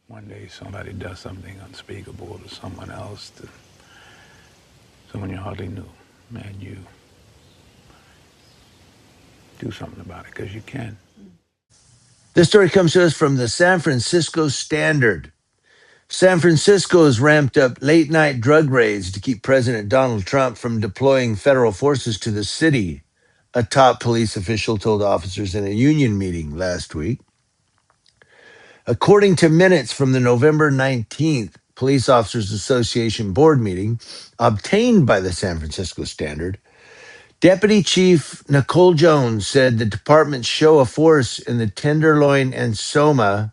one day somebody does something unspeakable to someone else, to someone you hardly knew, and you do something about it because you can. This story comes to us from the San Francisco Standard. San Francisco has ramped up late night drug raids to keep President Donald Trump from deploying federal forces to the city, a top police official told officers in a union meeting last week. According to minutes from the November 19th Police Officers Association board meeting obtained by the San Francisco Standard, Deputy Chief Nicole Jones said the department's show of force in the Tenderloin and Soma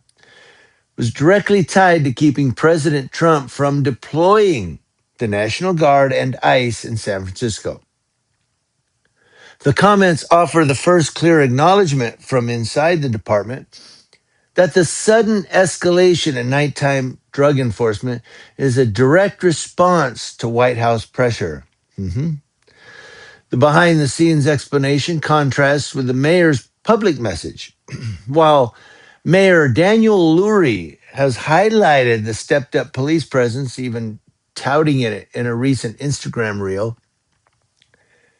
was directly tied to keeping President Trump from deploying the National Guard and ICE in San Francisco. The comments offer the first clear acknowledgement from inside the department that the sudden escalation in nighttime drug enforcement is a direct response to White House pressure. Mhm. The behind the scenes explanation contrasts with the mayor's public message. While Mayor Daniel Lurie has highlighted the stepped up police presence, even touting it in a recent Instagram reel,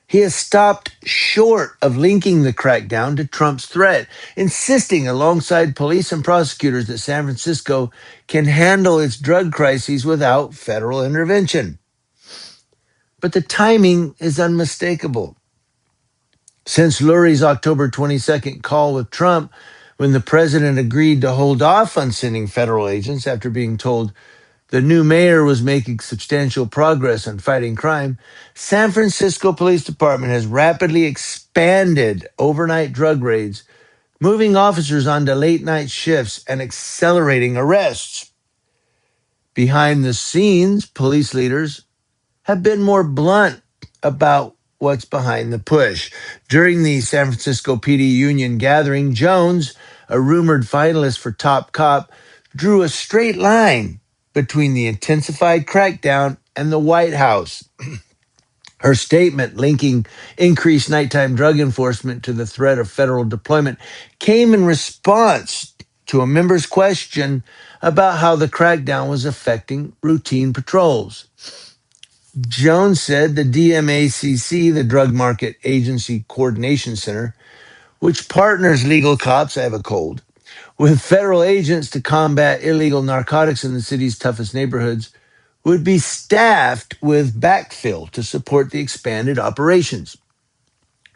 he has stopped short of linking the crackdown to Trump's threat, insisting alongside police and prosecutors that San Francisco can handle its drug crises without federal intervention. But the timing is unmistakable. Since Lurie's October 22nd call with Trump, when the president agreed to hold off on sending federal agents after being told the new mayor was making substantial progress on fighting crime, San Francisco Police Department has rapidly expanded overnight drug raids, moving officers onto late night shifts and accelerating arrests. Behind the scenes, police leaders have been more blunt about what's behind the push. During the San Francisco PD union gathering, Jones, a rumored finalist for top cop, drew a straight line between the intensified crackdown and the White House. Her statement linking increased nighttime drug enforcement to the threat of federal deployment came in response to a member's question about how the crackdown was affecting routine patrols. Jones said the DMACC, the Drug Market Agency Coordination Center, which partners legal cops, I have a cold, with federal agents to combat illegal narcotics in the city's toughest neighborhoods, would be staffed with backfill to support the expanded operations.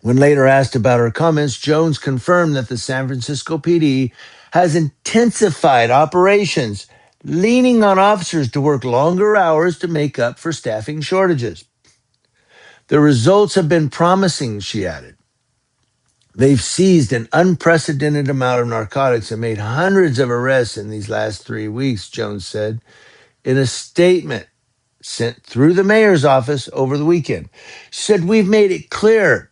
When later asked about her comments, Jones confirmed that the San Francisco PD has intensified operations, leaning on officers to work longer hours to make up for staffing shortages. The results have been promising, she added. They've seized an unprecedented amount of narcotics and made hundreds of arrests in these last 3 weeks, Jones said in a statement sent through the mayor's office over the weekend. She said, "We've made it clear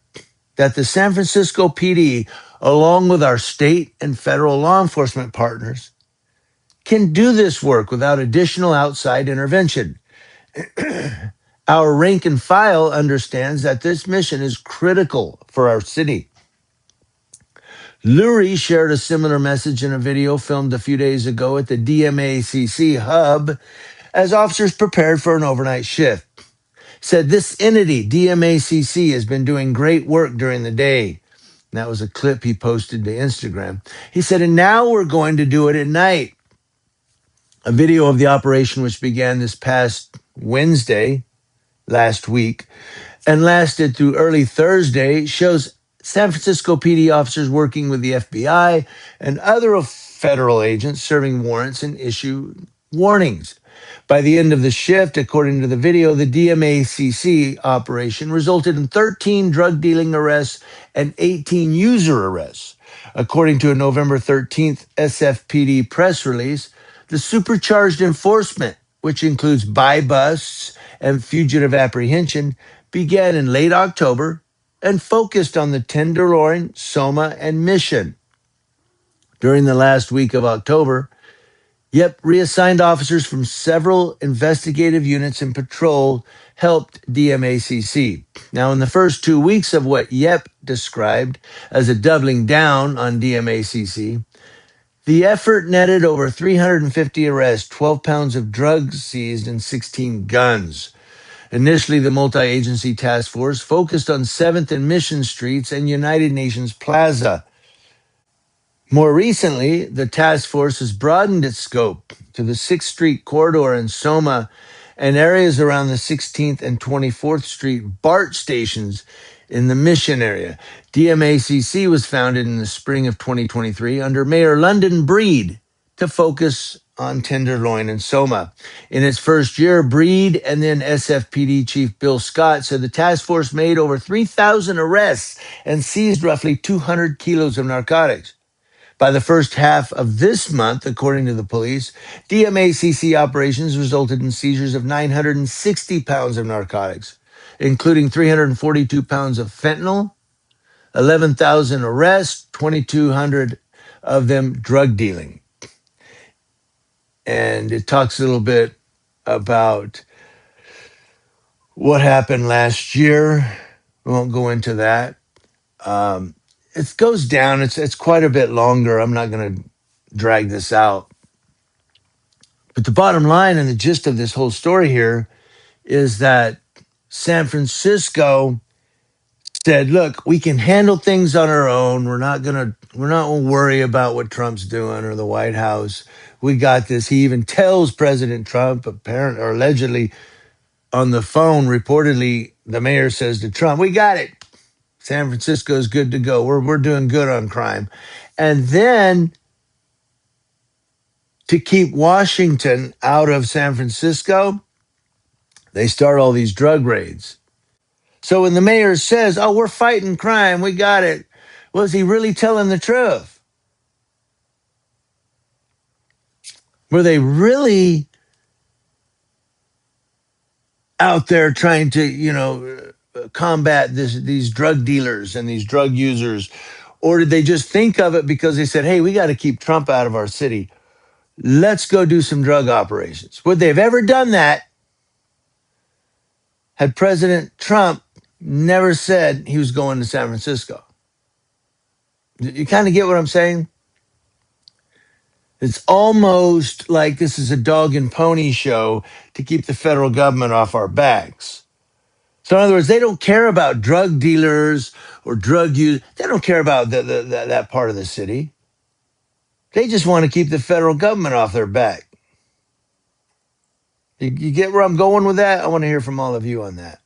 that the San Francisco PD, along with our state and federal law enforcement partners, can do this work without additional outside intervention. Our rank and file understands that this mission is critical for our city." Lurie shared a similar message in a video filmed a few days ago at the DMACC hub as officers prepared for an overnight shift. Said this entity, DMACC, has been doing great work during the day. And that was a clip he posted to Instagram. He said, and now we're going to do it at night. A video of the operation, which began this past Wednesday, last week, and lasted through early Thursday, shows San Francisco PD officers working with the FBI and other federal agents serving warrants and issue warnings. By the end of the shift, according to the video, the DMACC operation resulted in 13 drug dealing arrests and 18 user arrests. According to a November 13th SFPD press release, the supercharged enforcement, which includes buy busts and fugitive apprehension, began in late October and focused on the Tenderloin, Soma, and Mission. During the last week of October, Yep reassigned officers from several investigative units and patrol helped DMACC. Now, in the first 2 weeks of what Yep described as a doubling down on DMACC, The effort netted over 350 arrests, 12 pounds of drugs seized, and 16 guns. Initially, the multi agency task force focused on 7th and Mission Streets and United Nations Plaza. More recently, the task force has broadened its scope to the 6th Street corridor in Soma and areas around the 16th and 24th Street BART stations in the Mission area. DMACC was founded in the spring of 2023 under Mayor London Breed to focus on Tenderloin and Soma. In its first year, Breed and then SFPD Chief Bill Scott said the task force made over 3,000 arrests and seized roughly 200 kilos of narcotics. By the first half of this month, according to the police, DMACC operations resulted in seizures of 960 pounds of narcotics, including 342 pounds of fentanyl, 11,000 arrests, 2,200 of them drug dealing. And it talks a little bit about what happened last year. We won't go into that. Um, it goes down. It's quite a bit longer. I'm not going to drag this out. But the bottom line and the gist of this whole story here is that San Francisco said, "Look, we can handle things on our own. We're not gonna worry about what Trump's doing or the White House. We got this." He even tells President Trump, apparently or allegedly, on the phone. Reportedly, the mayor says to Trump, "We got it. San Francisco's good to go. We're doing good on crime." And then to keep Washington out of San Francisco, they start all these drug raids. So when the mayor says, "Oh, we're fighting crime, we got it," was he really telling the truth? Were they really out there trying to, combat these drug dealers and these drug users? Or did they just think of it because they said, "Hey, we got to keep Trump out of our city. Let's go do some drug operations"? Would they have ever done that had President Trump never said he was going to San Francisco? You kind of get what I'm saying? It's almost like this is a dog and pony show to keep the federal government off our backs. So, in other words, they don't care about drug dealers or drug use. They don't care about that part of the city. They just want to keep the federal government off their back. You get where I'm going with that? I want to hear from all of you on that.